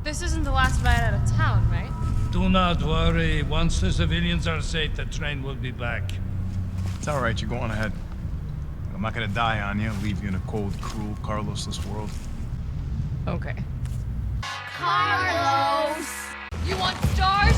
This isn't the last ride out of town, right? Do not worry. Once the civilians are safe, the train will be back. It's alright, you're going ahead. I'm not gonna die on you, leave you in a cold, cruel, Carlos-less world. Okay. Carlos! You want stars?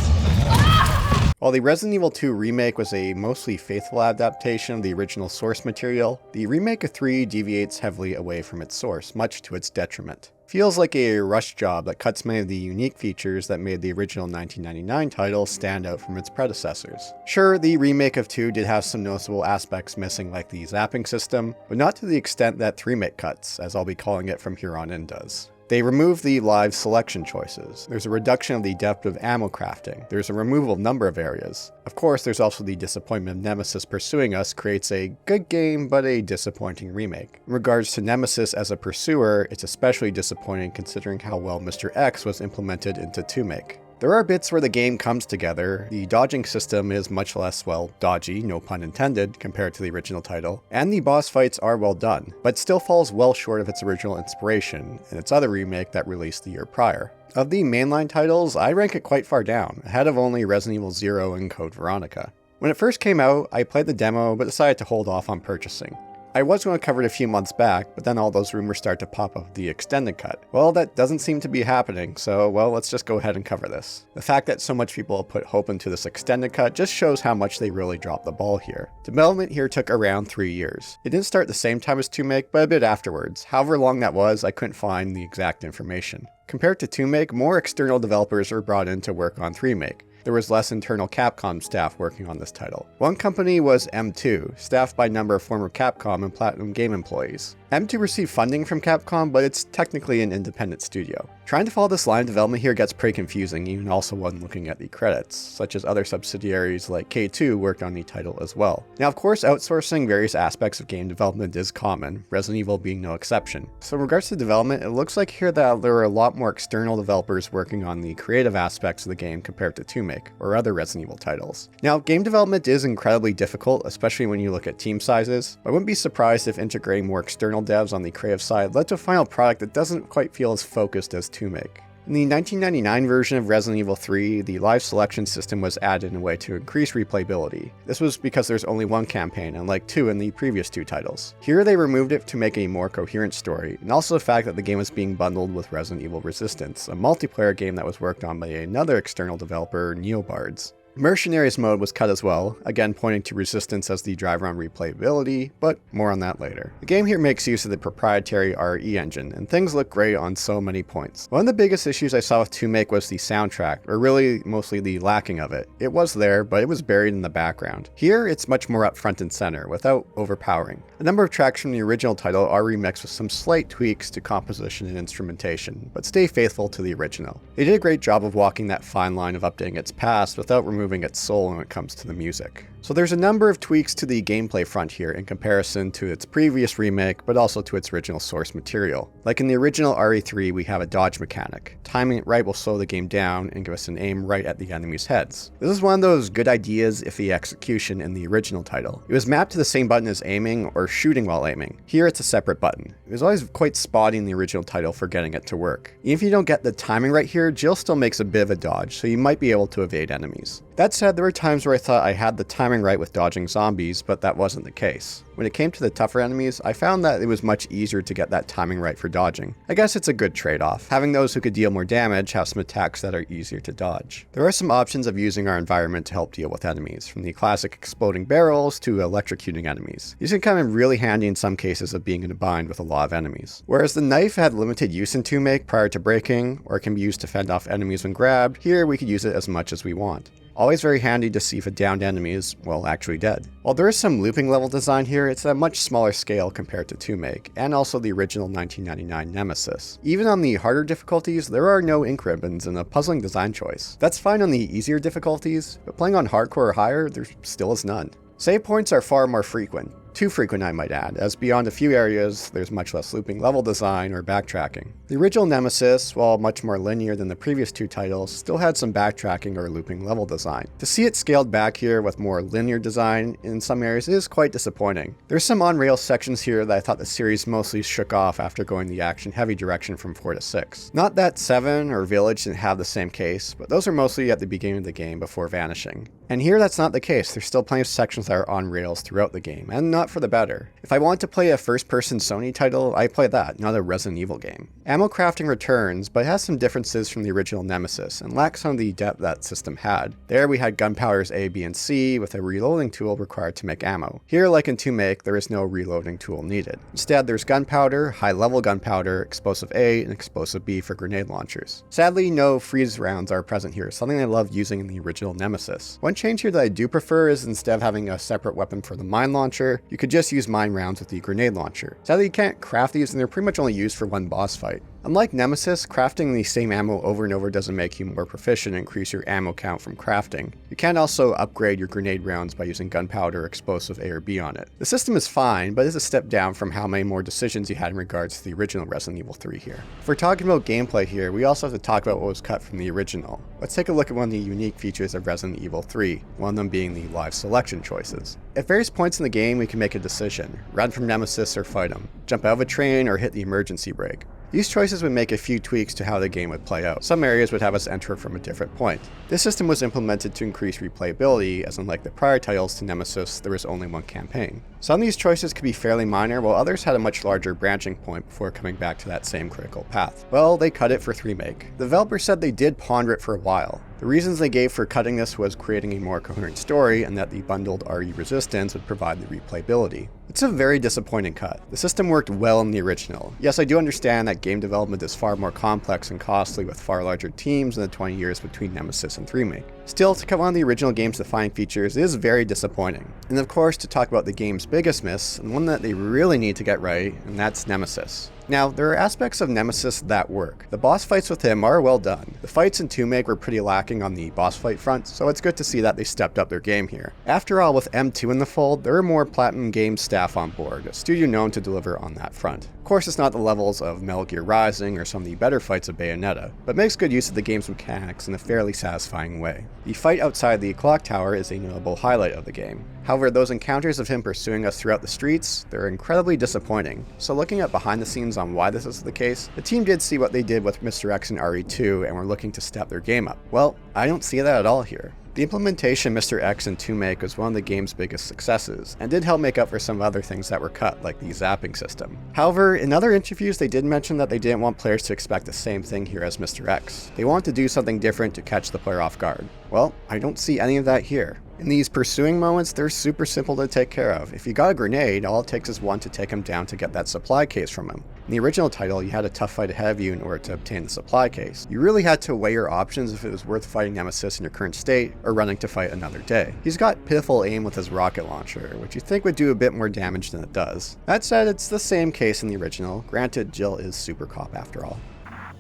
While the Resident Evil 2 remake was a mostly faithful adaptation of the original source material, the remake of 3 deviates heavily away from its source, much to its detriment. Feels like a rush job that cuts many of the unique features that made the original 1999 title stand out from its predecessors. Sure, the remake of 2 did have some noticeable aspects missing, like the zapping system, but not to the extent that 3 remake cuts, as I'll be calling it from here on in, does. They removed the live selection choices. There's a reduction of the depth of ammo crafting. There's a removal of number of areas. Of course, there's also the disappointment of Nemesis pursuing us creates a good game, but a disappointing remake. In regards to Nemesis as a pursuer, it's especially disappointing considering how well Mr. X was implemented into 2 Make. There are bits where the game comes together. The dodging system is much less, well, dodgy, no pun intended, compared to the original title, and the boss fights are well done, but still falls well short of its original inspiration and its other remake that released the year prior. Of the mainline titles, I rank it quite far down, ahead of only Resident Evil 0 and Code Veronica. When it first came out, I played the demo but decided to hold off on purchasing. I was going to cover it a few months back, but then all those rumors start to pop up the extended cut. Well, that doesn't seem to be happening, so well, let's just go ahead and cover this. The fact that so much people have put hope into this extended cut just shows how much they really dropped the ball here. Development here took around 3 years. It didn't start the same time as 2 Make, but a bit afterwards. However long that was, I couldn't find the exact information. Compared to 2 Make, more external developers were brought in to work on 3 Make. There was less internal Capcom staff working on this title. One company was M2, staffed by a number of former Capcom and Platinum Game employees. M2 received funding from Capcom, but it's technically an independent studio. Trying to follow this line of development here gets pretty confusing, even also when looking at the credits, such as other subsidiaries like K2 worked on the title as well. Now, of course, outsourcing various aspects of game development is common, Resident Evil being no exception. So in regards to development, it looks like here that there are a lot more external developers working on the creative aspects of the game compared to 2 Make or other Resident Evil titles. Now, game development is incredibly difficult, especially when you look at team sizes. I wouldn't be surprised if integrating more external devs on the creative side led to a final product that doesn't quite feel as focused as 2 Make. In the 1999 version of Resident Evil 3, the live selection system was added in a way to increase replayability. This was because there's only one campaign, unlike 2 in the previous 2 titles. Here they removed it to make a more coherent story, and also the fact that the game was being bundled with Resident Evil Resistance, a multiplayer game that was worked on by another external developer, Neobards. Mercenaries mode was cut as well, again pointing to Resistance as the driver on replayability, but more on that later. The game here makes use of the proprietary RE engine, and things look great on so many points. One of the biggest issues I saw with 2 Make was the soundtrack, or really mostly the lacking of it. It was there, but it was buried in the background. Here, it's much more up front and center, without overpowering. A number of tracks from the original title are remixed with some slight tweaks to composition and instrumentation, but stay faithful to the original. They did a great job of walking that fine line of updating its past without removing its soul when it comes to the music. So there's a number of tweaks to the gameplay front here in comparison to its previous remake, but also to its original source material. Like in the original RE3, we have a dodge mechanic. Timing it right will slow the game down and give us an aim right at the enemy's heads. This is one of those good ideas if the execution in the original title. It was mapped to the same button as aiming or shooting while aiming. Here it's a separate button. It was always quite spotty in the original title for getting it to work. Even if you don't get the timing right here, Jill still makes a bit of a dodge, so you might be able to evade enemies. That said, there were times where I thought I had the timing right with dodging zombies, but that wasn't the case. When it came to the tougher enemies, I found that it was much easier to get that timing right for dodging. I guess it's a good trade-off. Having those who could deal more damage have some attacks that are easier to dodge. There are some options of using our environment to help deal with enemies, from the classic exploding barrels to electrocuting enemies. These can come in really handy in some cases of being in a bind with a lot of enemies. Whereas the knife had limited use in 2 Make prior to breaking, or it can be used to fend off enemies when grabbed, here we could use it as much as we want. Always very handy to see if a downed enemy is, well, actually dead. While there is some looping level design here, it's at a much smaller scale compared to 2 Make, and also the original 1999 Nemesis. Even on the harder difficulties, there are no ink ribbons and a puzzling design choice. That's fine on the easier difficulties, but playing on hardcore or higher, there still is none. Save points are far more frequent. Too frequent, I might add, as beyond a few areas, there's much less looping level design or backtracking. The original Nemesis, while much more linear than the previous two titles, still had some backtracking or looping level design. To see it scaled back here with more linear design in some areas is quite disappointing. There's some on-rail sections here that I thought the series mostly shook off after going the action-heavy direction from 4 to 6. Not that 7 or Village didn't have the same case, but those are mostly at the beginning of the game before vanishing. And here that's not the case. There's still plenty of sections that are on rails throughout the game, and not for the better. If I want to play a first-person Sony title, I play that, not a Resident Evil game. Ammo crafting returns, but it has some differences from the original Nemesis, and lacks some of the depth that system had. There we had gunpowders A, B, and C, with a reloading tool required to make ammo. Here, like in 2 Make, there is no reloading tool needed. Instead, there's gunpowder, high-level gunpowder, explosive A, and explosive B for grenade launchers. Sadly, no freeze rounds are present here, something I loved using in the original Nemesis. One change here that I do prefer is instead of having a separate weapon for the mine launcher, you could just use mine rounds with the grenade launcher. Sadly, you can't craft these and they're pretty much only used for one boss fight. Unlike Nemesis, crafting the same ammo over and over doesn't make you more proficient and increase your ammo count from crafting. You can also upgrade your grenade rounds by using gunpowder or explosive A or B on it. The system is fine, but is a step down from how many more decisions you had in regards to the original Resident Evil 3 here. If we're talking about gameplay here, we also have to talk about what was cut from the original. Let's take a look at one of the unique features of Resident Evil 3, one of them being the live selection choices. At various points in the game, we can make a decision: run from Nemesis or fight him, jump out of a train or hit the emergency brake. These choices would make a few tweaks to how the game would play out. Some areas would have us enter from a different point. This system was implemented to increase replayability, as unlike the prior titles to Nemesis, there was only one campaign. Some of these choices could be fairly minor, while others had a much larger branching point before coming back to that same critical path. Well, they cut it for 3 Make. The developer said they did ponder it for a while. The reasons they gave for cutting this was creating a more coherent story and that the bundled RE resistance would provide the replayability. It's a very disappointing cut. The system worked well in the original. Yes, I do understand that game development is far more complex and costly with far larger teams in the 20 years between Nemesis and 3 Make. Still, to cut one of the original game's defining features is very disappointing. And of course, to talk about the game's biggest miss, and one that they really need to get right, and that's Nemesis. Now, there are aspects of Nemesis that work. The boss fights with him are well done. The fights in 2 Make were pretty lacking on the boss fight front, so it's good to see that they stepped up their game here. After all, with M2 in the fold, there are more Platinum Games staff on board, a studio known to deliver on that front. Of course, it's not the levels of Metal Gear Rising or some of the better fights of Bayonetta, but makes good use of the game's mechanics in a fairly satisfying way. The fight outside the clock tower is a notable highlight of the game. However, those encounters of him pursuing us throughout the streets, they're incredibly disappointing. So looking at behind the scenes on why this is the case, the team did see what they did with Mr. X and RE2 and were looking to step their game up. Well, I don't see that at all here. The implementation of Mr. X in 2 Make was one of the game's biggest successes, and did help make up for some other things that were cut, like the zapping system. However, in other interviews they did mention that they didn't want players to expect the same thing here as Mr. X. They wanted to do something different to catch the player off guard. Well, I don't see any of that here. In these pursuing moments, they're super simple to take care of. If you got a grenade, all it takes is one to take him down to get that supply case from him. In the original title, you had a tough fight ahead of you in order to obtain the supply case. You really had to weigh your options if it was worth fighting Nemesis in your current state, or running to fight another day. He's got pitiful aim with his rocket launcher, which you think would do a bit more damage than it does. That said, it's the same case in the original. Granted, Jill is Supercop after all.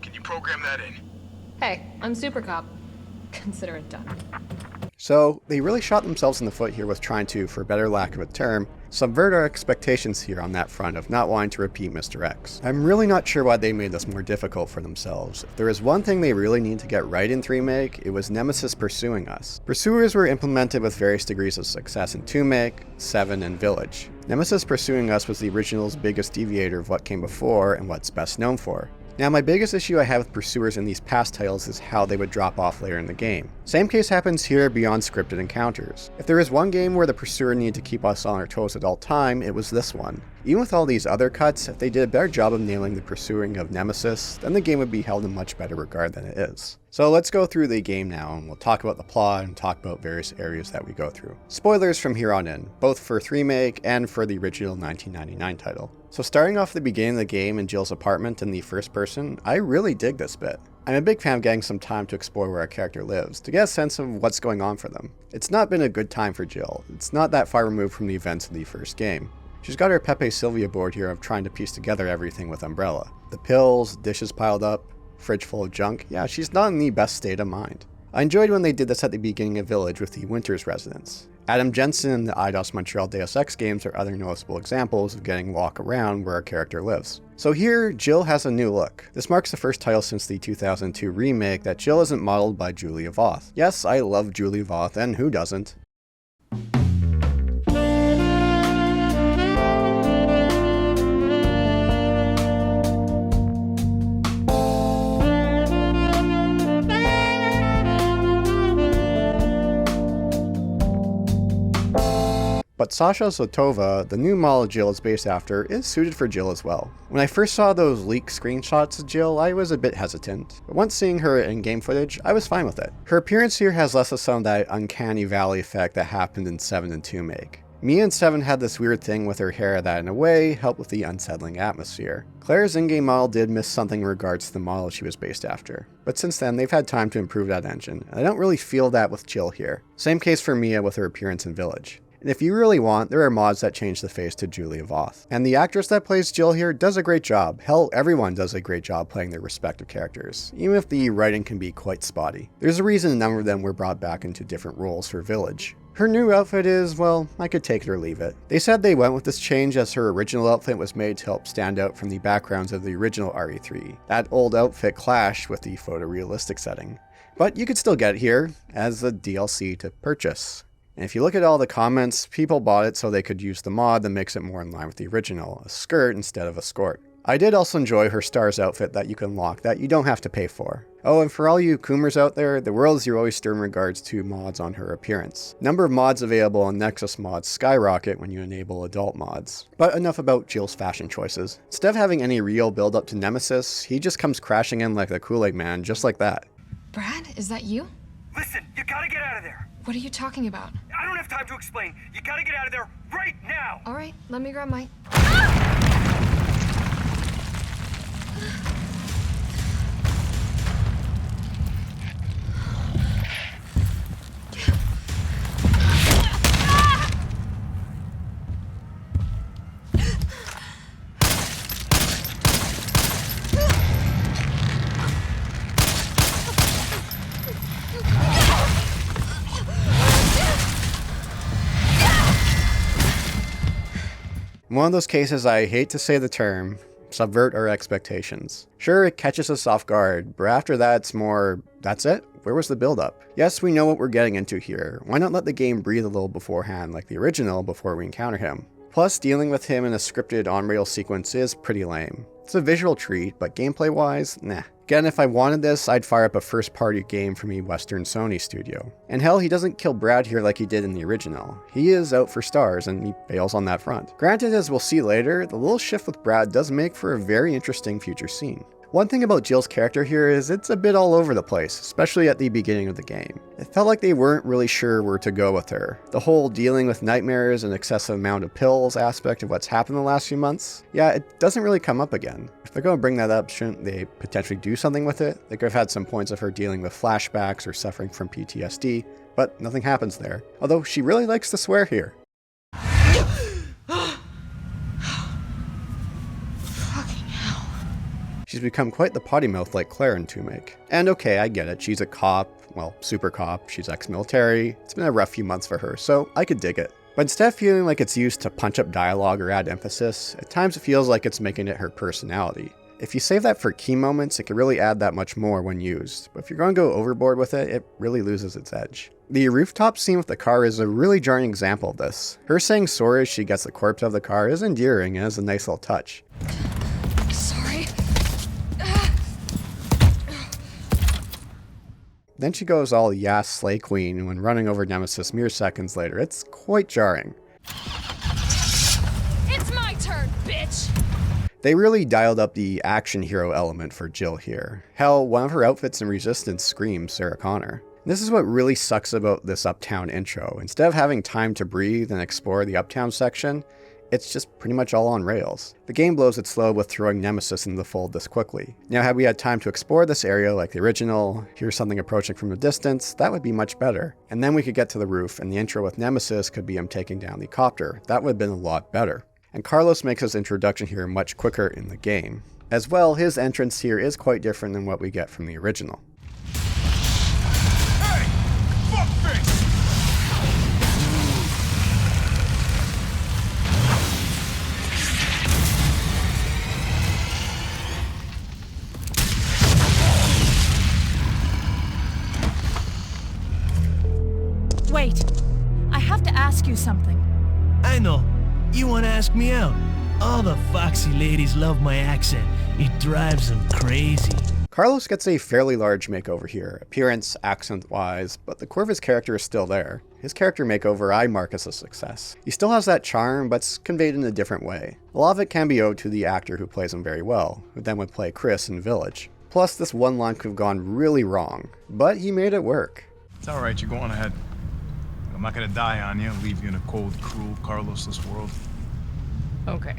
Can you program that in? Hey, I'm Supercop. Consider it done. So, they really shot themselves in the foot here with trying to, for better lack of a term, subvert our expectations here on that front of not wanting to repeat Mr. X. I'm really not sure why they made this more difficult for themselves. If there is one thing they really need to get right in 3 Make, it was Nemesis pursuing us. Pursuers were implemented with various degrees of success in 2 Make, 7, and Village. Nemesis pursuing us was the original's biggest deviator of what came before and what's best known for. Now, my biggest issue I have with pursuers in these past titles is how they would drop off later in the game. Same case happens here beyond scripted encounters. If there is one game where the pursuer needed to keep us on our toes at all time, it was this one. Even with all these other cuts, if they did a better job of nailing the pursuing of Nemesis, then the game would be held in much better regard than it is. So let's go through the game now, and we'll talk about the plot and talk about various areas that we go through. Spoilers from here on in, both for 3 Make and for the original 1999 title. So starting off the beginning of the game in Jill's apartment in the first person, I really dig this bit. I'm a big fan of getting some time to explore where our character lives, to get a sense of what's going on for them. It's not been a good time for Jill. It's not that far removed from the events of the first game. She's got her Pepe Sylvia board here of trying to piece together everything with Umbrella. The pills, dishes piled up, fridge full of junk. Yeah, she's not in the best state of mind. I enjoyed when they did this at the beginning of Village with the Winters residence. Adam Jensen and the Eidos Montreal Deus Ex games are other noticeable examples of getting walk around where our character lives. So here, Jill has a new look. This marks the first title since the 2002 remake that Jill isn't modeled by Julia Voth. Yes, I love Julia Voth, and who doesn't? But Sasha Zotova, the new model Jill is based after, is suited for Jill as well. When I first saw those leaked screenshots of Jill, I was a bit hesitant, but once seeing her in game footage, I was fine with it. Her appearance here has less of some of that uncanny valley effect that happened in 7 and 2 Make. Mia and 7 had this weird thing with her hair that in a way helped with the unsettling atmosphere. Claire's in-game model did miss something in regards to the model she was based after, but since then they've had time to improve that engine, and I don't really feel that with Jill here. Same case for Mia with her appearance in Village. And if you really want, there are mods that change the face to Julia Voth. And the actress that plays Jill here does a great job. Hell, everyone does a great job playing their respective characters, even if the writing can be quite spotty. There's a reason a number of them were brought back into different roles for Village. Her new outfit is, well, I could take it or leave it. They said they went with this change as her original outfit was made to help stand out from the backgrounds of the original RE3. That old outfit clashed with the photorealistic setting. But you could still get it here as a DLC to purchase. And if you look at all the comments, people bought it so they could use the mod that makes it more in line with the original, a skirt instead of a skirt. I did also enjoy her Stars outfit that you can unlock that you don't have to pay for. Oh, and for all you Coomers out there, the world is your oyster in regards to mods on her appearance. Number of mods available on Nexus mods skyrocket when you enable adult mods. But enough about Jill's fashion choices. Instead of having any real build up to Nemesis, he just comes crashing in like the Kool-Aid Man, just like that. Brad, is that you? Listen, you gotta get out of there. What are you talking about? I don't have time to explain. You gotta get out of there right now. All right, let me grab my... One of those cases I hate to say the term, subvert our expectations. Sure, it catches us off guard, but after that it's more, that's it? Where was the build-up? Yes, we know what we're getting into here. Why not let the game breathe a little beforehand like the original before we encounter him? Plus, dealing with him in a scripted on-rail sequence is pretty lame. It's a visual treat, but gameplay-wise, nah. Again, if I wanted this, I'd fire up a first-party game from a Western Sony studio. And hell, he doesn't kill Brad here like he did in the original. He is out for stars, and he fails on that front. Granted, as we'll see later, the little shift with Brad does make for a very interesting future scene. One thing about Jill's character here is it's a bit all over the place, especially at the beginning of the game. It felt like they weren't really sure where to go with her. The whole dealing with nightmares and excessive amount of pills aspect of what's happened the last few months, yeah, it doesn't really come up again. If they're going to bring that up, shouldn't they potentially do something with it? They could have had some points of her dealing with flashbacks or suffering from PTSD, but nothing happens there. Although she really likes to swear here. She's become quite the potty mouth like Claire in 2 Make. And okay, I get it, she's a cop, well, super cop, she's ex-military, it's been a rough few months for her, so I could dig it. But instead of feeling like it's used to punch up dialogue or add emphasis, at times it feels like it's making it her personality. If you save that for key moments, it can really add that much more when used, but if you're going to go overboard with it, it really loses its edge. The rooftop scene with the car is a really jarring example of this. Her saying sorry as she gets the corpse of the car is endearing and is a nice little touch. Sorry. Then she goes all Yas Slay Queen when running over Nemesis mere seconds later. It's quite jarring. It's my turn, bitch! They really dialed up the action hero element for Jill here. Hell, one of her outfits in Resistance screams Sarah Connor. This is what really sucks about this Uptown intro. Instead of having time to breathe and explore the Uptown section, it's just pretty much all on rails. The game blows its load with throwing Nemesis into the fold this quickly. Now, had we had time to explore this area like the original, hear something approaching from a distance, that would be much better. And then we could get to the roof, and the intro with Nemesis could be him taking down the copter. That would have been a lot better. And Carlos makes his introduction here much quicker in the game. As well, his entrance here is quite different than what we get from the original. Hey! Fuckface! ask you something. I know. You want to ask me out? All the foxy ladies love my accent. It drives them crazy. Carlos gets a fairly large makeover here, appearance, accent-wise, but the core of his character is still there. His character makeover I mark as a success. He still has that charm, but it's conveyed in a different way. A lot of it can be owed to the actor who plays him very well, who then would play Chris in Village. Plus, this one line could have gone really wrong, but he made it work. It's alright, you're going ahead. I'm not gonna die on you, leave you in a cold, cruel, Carlosless world. Okay.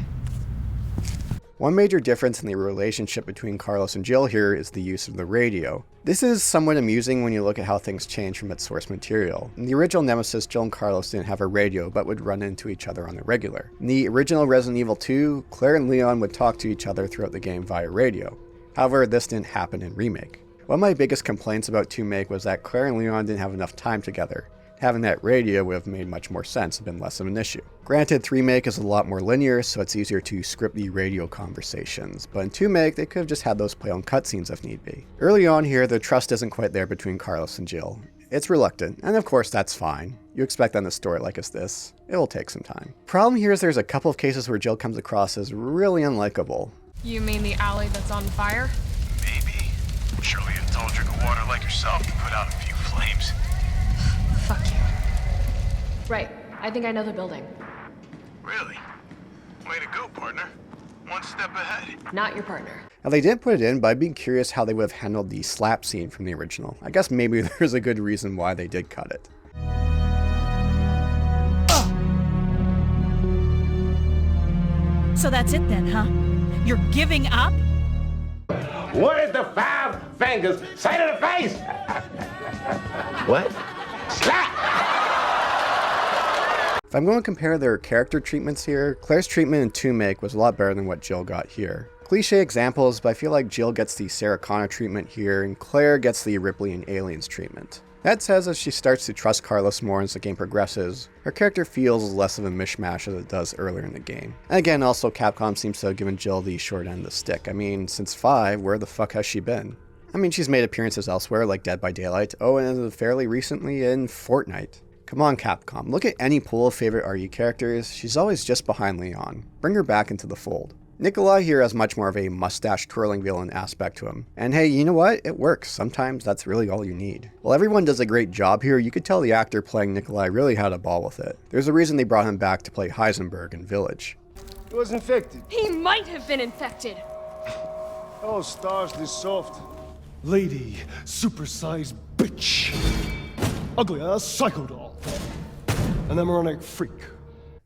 One major difference in the relationship between Carlos and Jill here is the use of the radio. This is somewhat amusing when you look at how things change from its source material. In the original Nemesis, Jill and Carlos didn't have a radio but would run into each other on the regular. In the original Resident Evil 2, Claire and Leon would talk to each other throughout the game via radio. However, this didn't happen in Remake. One of my biggest complaints about 2 Make was that Claire and Leon didn't have enough time together. Having that radio would have made much more sense and been less of an issue. Granted, 3 Make is a lot more linear, so it's easier to script the radio conversations, but in 2 Make, they could have just had those play on cutscenes if need be. Early on here, the trust isn't quite there between Carlos and Jill. It's reluctant, and of course that's fine. You expect that in a story like this. It will take some time. Problem here is there's a couple of cases where Jill comes across as really unlikable. You mean the alley that's on fire? Maybe. Surely a tall drink of water like yourself can put out a few flames. Fuck you. Right. I think I know the building. Really? Way to go, partner. One step ahead. Not your partner. Now they didn't put it in, but I'd be curious how they would have handled the slap scene from the original. I guess maybe there's a good reason why they did cut it. So that's it then, huh? You're giving up? Where's the 5 fingers? Say to the face! What? Slap! If I'm going to compare their character treatments here, Claire's treatment in 2 Make was a lot better than what Jill got here. Cliche examples, but I feel like Jill gets the Sarah Connor treatment here, and Claire gets the Ripley and Aliens treatment. That says as she starts to trust Carlos more as the game progresses, her character feels less of a mishmash as it does earlier in the game. And again, also Capcom seems to have given Jill the short end of the stick. I mean, since 5, where the fuck has she been? I mean, she's made appearances elsewhere like Dead by Daylight, and fairly recently in Fortnite. Come on Capcom, look at any pool of favorite RE characters, she's always just behind Leon. Bring her back into the fold. Nikolai here has much more of a mustache-twirling villain aspect to him. And hey, you know what? It works. Sometimes that's really all you need. While everyone does a great job here, you could tell the actor playing Nikolai really had a ball with it. There's a reason they brought him back to play Heisenberg in Village. He was infected. He might have been infected. Oh, stars this soft. Lady, supersized bitch. Ugly ass psycho doll. An embryonic freak.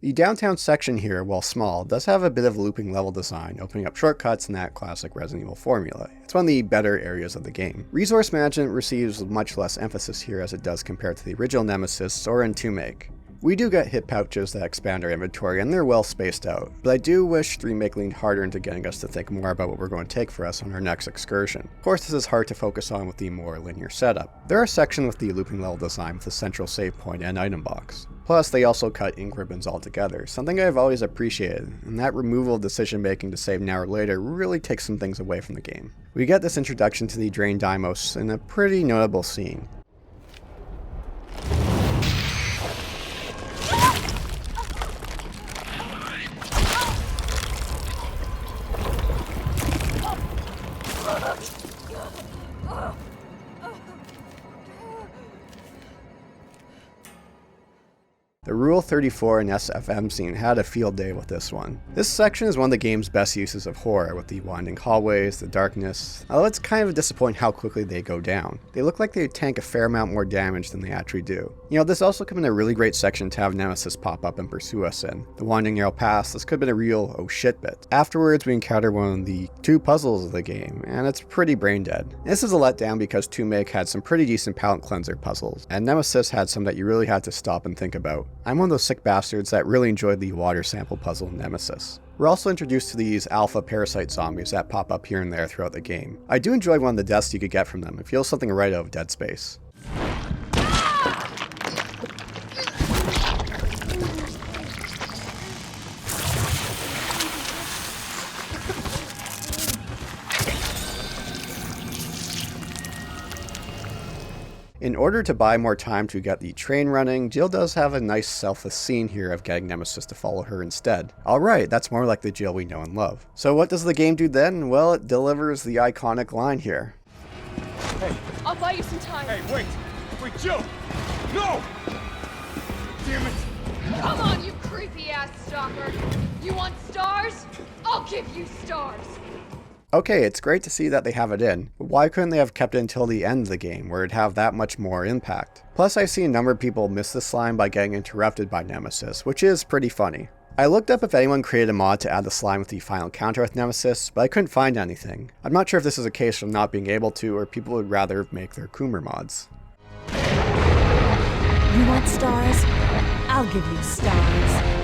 The downtown section here, while small, does have a bit of looping level design, opening up shortcuts in that classic Resident Evil formula. It's one of the better areas of the game. Resource management receives much less emphasis here as it does compared to the original Nemesis or in 2 Make. We do get hit pouches that expand our inventory, and they're well spaced out, but I do wish 3 Make leaned harder into getting us to think more about what we're going to take for us on our next excursion. Of course, this is hard to focus on with the more linear setup. There are sections with the looping level design with a central save point and item box. Plus, they also cut ink ribbons altogether, something I've always appreciated, and that removal of decision making to save now or later really takes some things away from the game. We get this introduction to the Drain Deimos in a pretty notable scene. The Rule 34 and SFM scene had a field day with this one. This section is one of the game's best uses of horror, with the winding hallways, the darkness, although it's kind of disappointing how quickly they go down. They look like they tank a fair amount more damage than they actually do. You know, this also could have been a really great section to have Nemesis pop up and pursue us in. The winding narrow pass, this could have been a real oh shit bit. Afterwards, we encounter one of the 2 puzzles of the game, and it's pretty brain dead. This is a letdown because 2 Make had some pretty decent palate cleanser puzzles, and Nemesis had some that you really had to stop and think about. I'm one of those sick bastards that really enjoyed the water sample puzzle in Nemesis. We're also introduced to these alpha parasite zombies that pop up here and there throughout the game. I do enjoy one of the deaths you could get from them. It feels something right out of Dead Space. In order to buy more time to get the train running, Jill does have a nice selfless scene here of getting Nemesis to follow her instead. Alright, that's more like the Jill we know and love. So what does the game do then? Well, it delivers the iconic line here. Hey. I'll buy you some time. Hey, wait! Wait, Jill! No! Damn it! Come on, you creepy-ass stalker. You want stars? I'll give you stars. Okay, it's great to see that they have it in, but why couldn't they have kept it until the end of the game, where it'd have that much more impact? Plus, I've seen a number of people miss this line by getting interrupted by Nemesis, which is pretty funny. I looked up if anyone created a mod to add the slime with the final counter with Nemesis, but I couldn't find anything. I'm not sure if this is a case of not being able to, or people would rather make their Coomer mods. You want stars? I'll give you stars.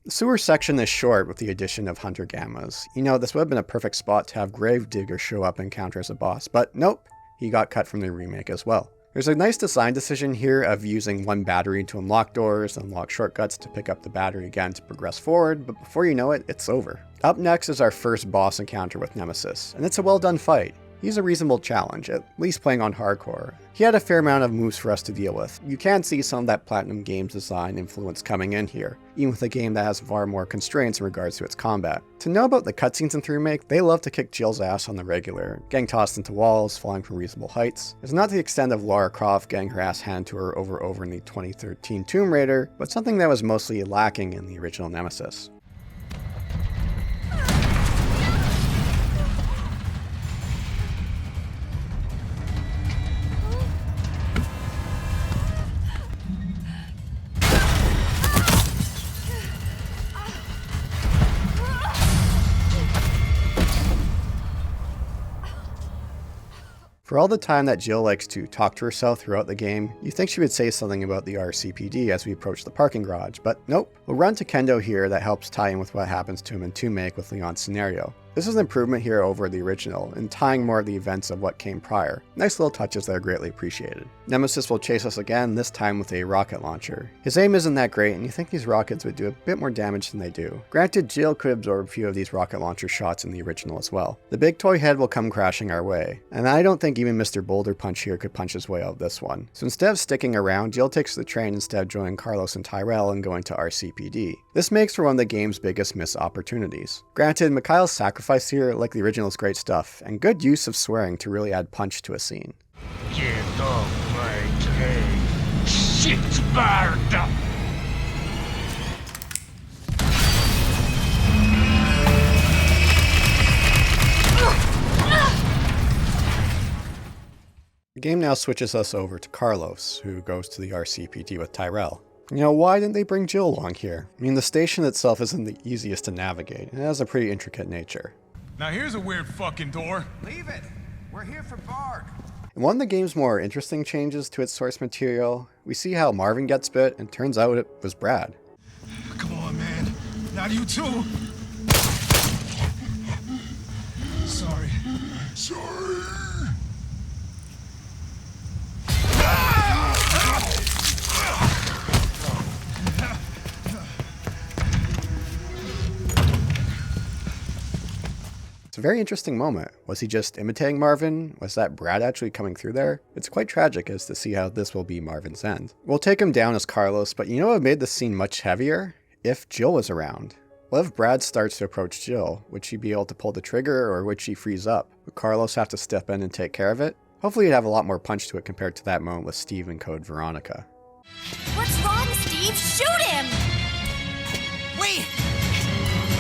The sewer section is short with the addition of Hunter Gammas. You know, this would have been a perfect spot to have Gravedigger show up and counter as a boss, but nope, he got cut from the remake as well. There's a nice design decision here of using one battery to unlock doors, unlock shortcuts to pick up the battery again to progress forward, but before you know it, it's over. Up next is our first boss encounter with Nemesis, and it's a well done fight. He's a reasonable challenge, at least playing on hardcore. He had a fair amount of moves for us to deal with. You can see some of that Platinum Games design influence coming in here, even with a game that has far more constraints in regards to its combat. To know about the cutscenes in the remake, they love to kick Jill's ass on the regular, getting tossed into walls, falling from reasonable heights. It's not to the extent of Lara Croft getting her ass handed to her over in the 2013 Tomb Raider, but something that was mostly lacking in the original Nemesis. For all the time that Jill likes to talk to herself throughout the game, you think she would say something about the RCPD as we approach the parking garage, but nope. We'll run to Kendo here that helps tie in with what happens to him in 2 Make with Leon's scenario. This is an improvement here over the original, and tying more of the events of what came prior. Nice little touches that are greatly appreciated. Nemesis will chase us again, this time with a rocket launcher. His aim isn't that great, and you think these rockets would do a bit more damage than they do. Granted, Jill could absorb a few of these rocket launcher shots in the original as well. The big toy head will come crashing our way, and I don't think even Mr. Boulder Punch here could punch his way out of this one. So instead of sticking around, Jill takes the train instead of joining Carlos and Tyrell and going to RCPD. This makes for one of the game's biggest missed opportunities. Granted, Mikhail's sacrifice here, like the original, is great stuff, and good use of swearing to really add punch to a scene. Get off my train, shitbird! The game now switches us over to Carlos, who goes to the RCPD with Tyrell. You know, why didn't they bring Jill along here? I mean, the station itself isn't the easiest to navigate, and it has a pretty intricate nature. Now here's a weird fucking door. Leave it. We're here for Bard. In one of the game's more interesting changes to its source material, we see how Marvin gets bit, and turns out it was Brad. Come on, man. Not you too. Sorry. Sorry. It's a very interesting moment. Was he just imitating Marvin? Was that Brad actually coming through there? It's quite tragic as to see how this will be Marvin's end. We'll take him down as Carlos, but you know what made this scene much heavier? If Jill was around. What if Brad starts to approach Jill? Would she be able to pull the trigger, or would she freeze up? Would Carlos have to step in and take care of it? Hopefully it'd have a lot more punch to it compared to that moment with Steve and Code Veronica. What's wrong, Steve? Shoot him! Wait!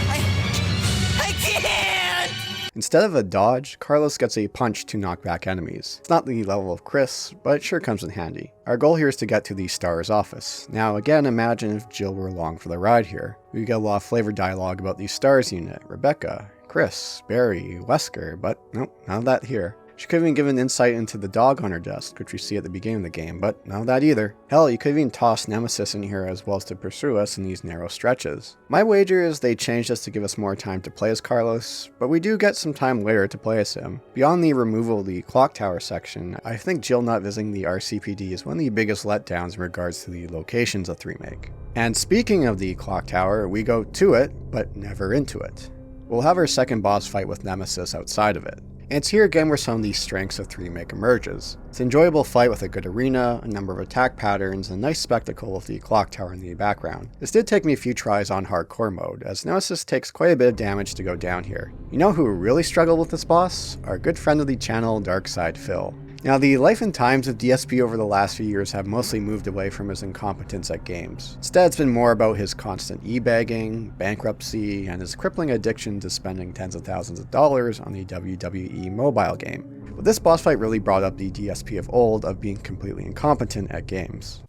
I can't! Instead of a dodge, Carlos gets a punch to knock back enemies. It's not the level of Chris, but it sure comes in handy. Our goal here is to get to the Star's office. Now again, imagine if Jill were along for the ride here. We get a lot of flavored dialogue about the Stars unit, Rebecca, Chris, Barry, Wesker, but nope, none of that here. She could have even given insight into the dog on her desk, which we see at the beginning of the game, but none of that either. Hell, you could have even tossed Nemesis in here as well as to pursue us in these narrow stretches. My wager is they changed this to give us more time to play as Carlos, but we do get some time later to play as him. Beyond the removal of the clock tower section, I think Jill not visiting the RCPD is one of the biggest letdowns in regards to the locations of the remake. And speaking of the clock tower, we go to it, but never into it. We'll have our second boss fight with Nemesis outside of it. And it's here again where some of the strengths of 3 Remake emerges. It's an enjoyable fight with a good arena, a number of attack patterns, and a nice spectacle with the clock tower in the background. This did take me a few tries on hardcore mode, as Nemesis takes quite a bit of damage to go down here. You know who really struggled with this boss? Our good friend of the channel, Darkside Phil. Now, the life and times of DSP over the last few years have mostly moved away from his incompetence at games. Instead, it's been more about his constant e-bagging, bankruptcy, and his crippling addiction to spending tens of thousands of dollars on the WWE mobile game. But this boss fight really brought up the DSP of old of being completely incompetent at games.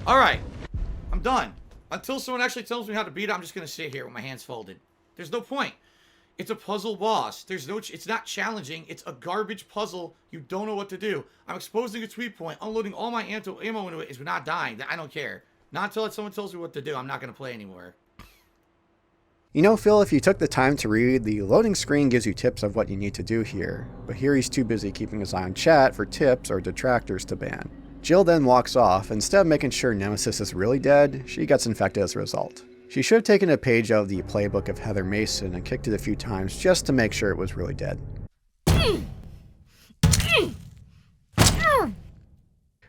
Alright, I'm done. Until someone actually tells me how to beat it, I'm just gonna sit here with my hands folded. There's no point. It's a puzzle boss. It's not challenging. It's a garbage puzzle. You don't know what to do. I'm exposing a sweet point, unloading all my ammo into it is not dying. I don't care. Not until someone tells me what to do. I'm not gonna play anymore. You know, Phil, if you took the time to read, the loading screen gives you tips of what you need to do here. But here he's too busy keeping his eye on chat for tips or detractors to ban. Jill then walks off. Instead of making sure Nemesis is really dead, she gets infected as a result. She should have taken a page out of the playbook of Heather Mason and kicked it a few times just to make sure it was really dead.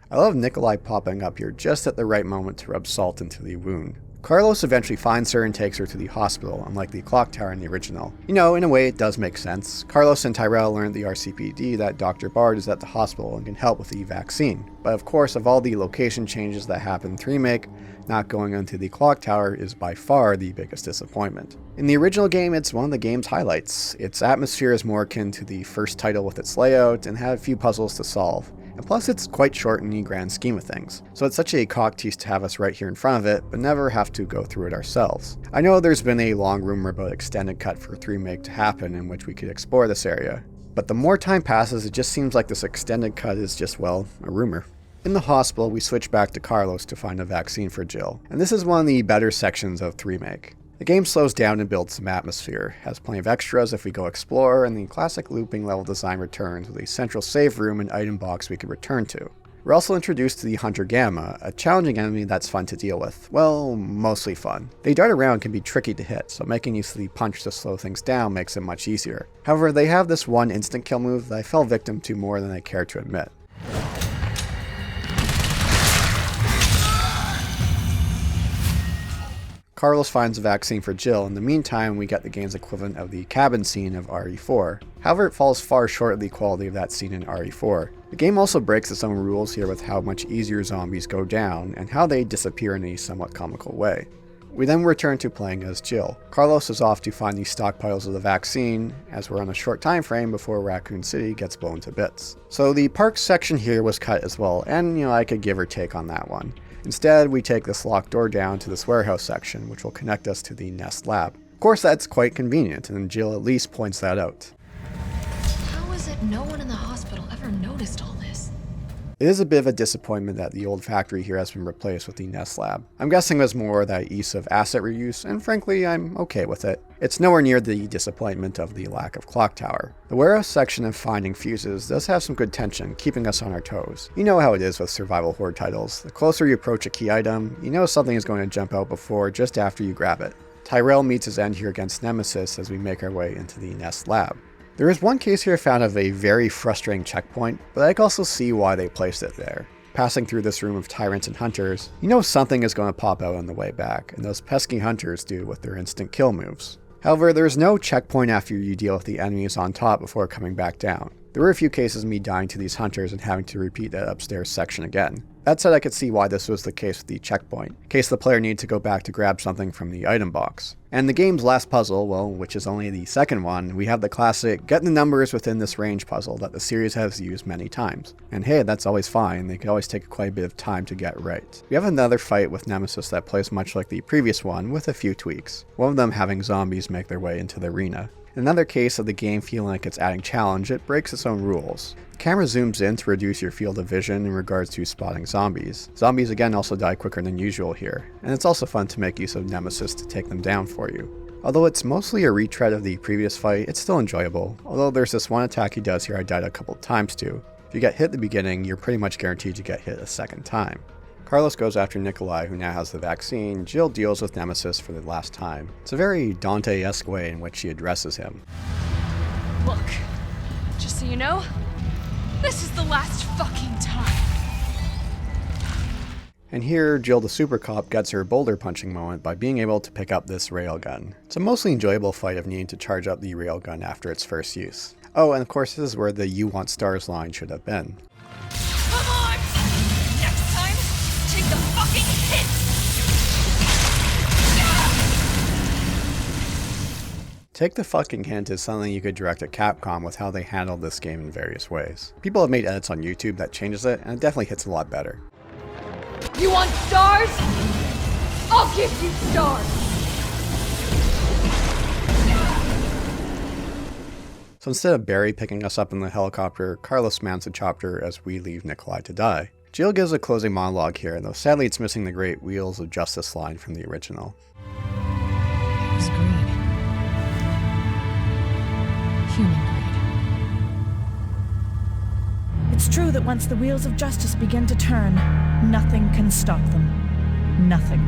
I love Nikolai popping up here just at the right moment to rub salt into the wound. Carlos eventually finds her and takes her to the hospital, unlike the clock tower in the original. You know, in a way it does make sense. Carlos and Tyrell learned at the RCPD that Dr. Bard is at the hospital and can help with the vaccine. But of course, of all the location changes that happen in 3 Remake, not going into the clock tower is by far the biggest disappointment. In the original game, it's one of the game's highlights. Its atmosphere is more akin to the first title with its layout and had a few puzzles to solve. And plus it's quite short in the grand scheme of things. So it's such a cock tease to have us right here in front of it, but never have to go through it ourselves. I know there's been a long rumor about extended cut for 3 Remake to happen in which we could explore this area. But the more time passes, it just seems like this extended cut is just, well, a rumor. In the hospital, we switch back to Carlos to find a vaccine for Jill. And this is one of the better sections of 3 Remake. The game slows down and builds some atmosphere, has plenty of extras if we go explore, and the classic looping level design returns with a central save room and item box we can return to. We're also introduced to the Hunter Gamma, a challenging enemy that's fun to deal with. Well, mostly fun. They dart around and can be tricky to hit, so making use of the punch to slow things down makes it much easier. However, they have this one instant kill move that I fell victim to more than I care to admit. Carlos finds a vaccine for Jill. In the meantime, we get the game's equivalent of the cabin scene of RE4. However, it falls far short of the quality of that scene in RE4. The game also breaks its own rules here with how much easier zombies go down, and how they disappear in a somewhat comical way. We then return to playing as Jill. Carlos is off to find the stockpiles of the vaccine, as we're on a short time frame before Raccoon City gets blown to bits. So the parks section here was cut as well, and I could give or take on that one. Instead, we take this locked door down to this warehouse section, which will connect us to the Nest lab. Of course, that's quite convenient, and Jill at least points that out. How is it no one in the hospital ever noticed all this? It is a bit of a disappointment that the old factory here has been replaced with the Nest lab. I'm guessing it was more that use of asset reuse, and frankly, I'm okay with it. It's nowhere near the disappointment of the lack of clock tower. The warehouse section of finding fuses does have some good tension, keeping us on our toes. You know how it is with survival horde titles. The closer you approach a key item, you know something is going to jump out before or just after you grab it. Tyrell meets his end here against Nemesis as we make our way into the Nest lab. There is one case here found of a very frustrating checkpoint, but I can also see why they placed it there. Passing through this room of tyrants and hunters, you know something is going to pop out on the way back, and those pesky hunters do with their instant kill moves. However, there is no checkpoint after you deal with the enemies on top before coming back down. There were a few cases of me dying to these hunters and having to repeat that upstairs section again. That said, I could see why this was the case with the checkpoint, in case the player needed to go back to grab something from the item box. And the game's last puzzle, well, which is only the second one, we have the classic get the numbers within this range puzzle that the series has used many times. And hey, that's always fine, they can always take quite a bit of time to get right. We have another fight with Nemesis that plays much like the previous one, with a few tweaks. One of them having zombies make their way into the arena. In another case of the game feeling like it's adding challenge, it breaks its own rules. The camera zooms in to reduce your field of vision in regards to spotting zombies. Zombies again also die quicker than usual here, and it's also fun to make use of Nemesis to take them down for you. Although it's mostly a retread of the previous fight, it's still enjoyable, although there's this one attack he does here I died a couple times to. If you get hit at the beginning, you're pretty much guaranteed to get hit a second time. Carlos goes after Nikolai, who now has the vaccine. Jill deals with Nemesis for the last time. It's a very Dante-esque way in which she addresses him. Look, just so you know, this is the last fucking time. And here, Jill the Supercop gets her Boulder punching moment by being able to pick up this railgun. It's a mostly enjoyable fight of needing to charge up the railgun after its first use. Oh, and of course this is where the "You want stars" line should have been. Come on! Next time, take the fucking hit! Take the fucking hint is something you could direct at Capcom with how they handled this game in various ways. People have made edits on YouTube that changes it, and it definitely hits a lot better. You want stars? I'll give you stars! So instead of Barry picking us up in the helicopter, Carlos mounts a chopper as we leave Nikolai to die. Jill gives a closing monologue here, though sadly it's missing the great Wheels of Justice line from the original. It was greed. Human greed. It's true that once the wheels of justice begin to turn, nothing can stop them. Nothing.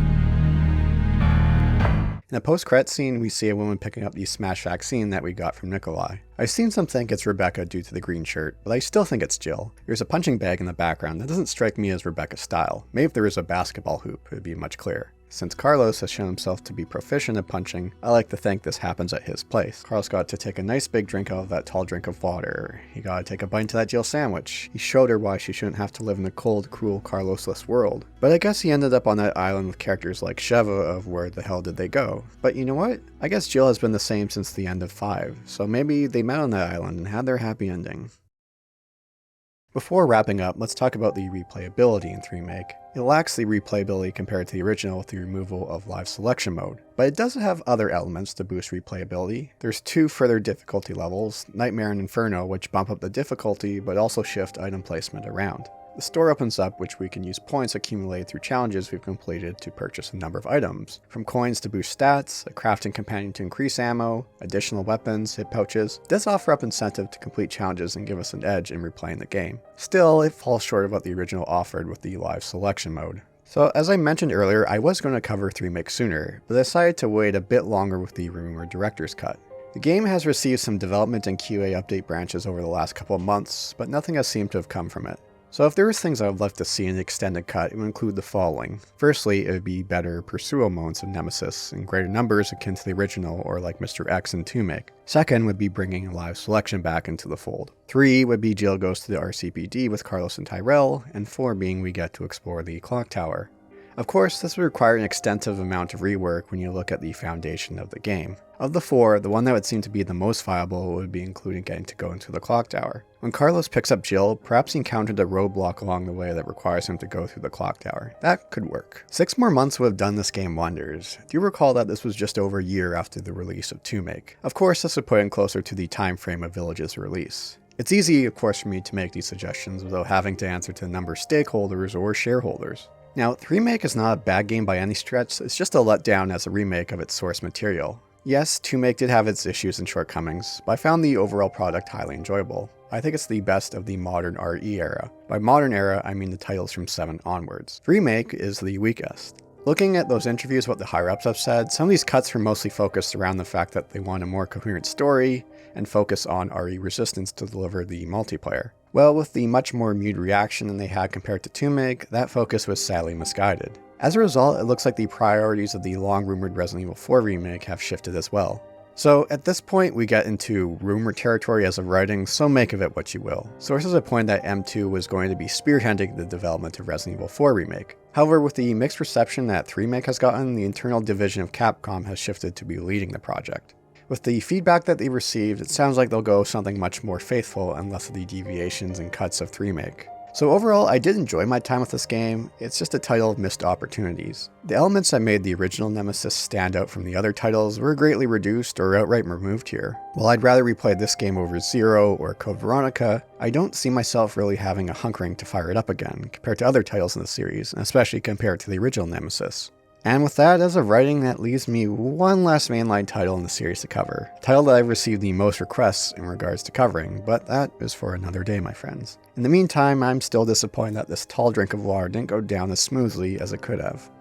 In a post-credits scene, we see a woman picking up the smash vaccine that we got from Nikolai. I've seen some think it's Rebecca due to the green shirt, but I still think it's Jill. There's a punching bag in the background that doesn't strike me as Rebecca's style. Maybe if there was a basketball hoop, it would be much clearer. Since Carlos has shown himself to be proficient at punching, I like to think this happens at his place. Carlos got to take a nice big drink out of that tall drink of water. He got to take a bite into that Jill sandwich. He showed her why she shouldn't have to live in a cold, cruel, Carlos-less world. But I guess he ended up on that island with characters like Sheva of Where the Hell Did They Go? But you know what? I guess Jill has been the same since the end of 5, so maybe they met on that island and had their happy ending. Before wrapping up, let's talk about the replayability in 3 Remake. It lacks the replayability compared to the original with the removal of live selection mode, but it does have other elements to boost replayability. There's 2 further difficulty levels, Nightmare and Inferno, which bump up the difficulty but also shift item placement around. The store opens up, which we can use points accumulated through challenges we've completed to purchase a number of items. From coins to boost stats, a crafting companion to increase ammo, additional weapons, hit pouches. It does offer up incentive to complete challenges and give us an edge in replaying the game. Still, it falls short of what the original offered with the live selection mode. So as I mentioned earlier, I was going to cover 3 Remake sooner, but I decided to wait a bit longer with the rumored director's cut. The game has received some development and QA update branches over the last couple of months, but nothing has seemed to have come from it. So if there was things I would love to see in the extended cut, it would include the following. Firstly, it would be better pursual modes of Nemesis in greater numbers akin to the original or like Mr. X in 2 Remake. Second would be bringing live selection back into the fold. 3 would be Jill goes to the RCPD with Carlos and Tyrell, and 4 being we get to explore the clock tower. Of course, this would require an extensive amount of rework when you look at the foundation of the game. Of the 4, the one that would seem to be the most viable would be including getting to go into the clock tower. When Carlos picks up Jill, perhaps he encountered a roadblock along the way that requires him to go through the clock tower. That could work. 6 more months would have done this game wonders. Do you recall that this was just over a year after the release of 2 Remake? Of course, this would put him closer to the time frame of Village's release. It's easy, of course, for me to make these suggestions without having to answer to a number of stakeholders or shareholders. Now, 3 Remake is not a bad game by any stretch, it's just a letdown as a remake of its source material. Yes, 2 Remake did have its issues and shortcomings, but I found the overall product highly enjoyable. I think it's the best of the modern RE era. By modern era, I mean the titles from 7 onwards. 3 Remake is the weakest. Looking at those interviews, what the higher-ups have said, some of these cuts were mostly focused around the fact that they want a more coherent story and focus on RE Resistance to deliver the multiplayer. Well, with the much more muted reaction than they had compared to 2 Remake, that focus was sadly misguided. As a result, it looks like the priorities of the long-rumored Resident Evil 4 remake have shifted as well. So at this point we get into rumor territory as of writing, so make of it what you will. Sources have pointed that M2 was going to be spearheading the development of Resident Evil 4 Remake. However, with the mixed reception that 3 Remake has gotten, the internal division of Capcom has shifted to be leading the project. With the feedback that they received, it sounds like they'll go something much more faithful and less of the deviations and cuts of 3 Remake. So overall, I did enjoy my time with this game. It's just a title of missed opportunities. The elements that made the original Nemesis stand out from the other titles were greatly reduced or outright removed here. While I'd rather replay this game over Zero or Code Veronica, I don't see myself really having a hunkering to fire it up again compared to other titles in the series, and especially compared to the original Nemesis. And with that, as of writing, that leaves me one last mainline title in the series to cover. A title that I've received the most requests in regards to covering, but that is for another day, my friends. In the meantime, I'm still disappointed that this tall drink of water didn't go down as smoothly as it could have.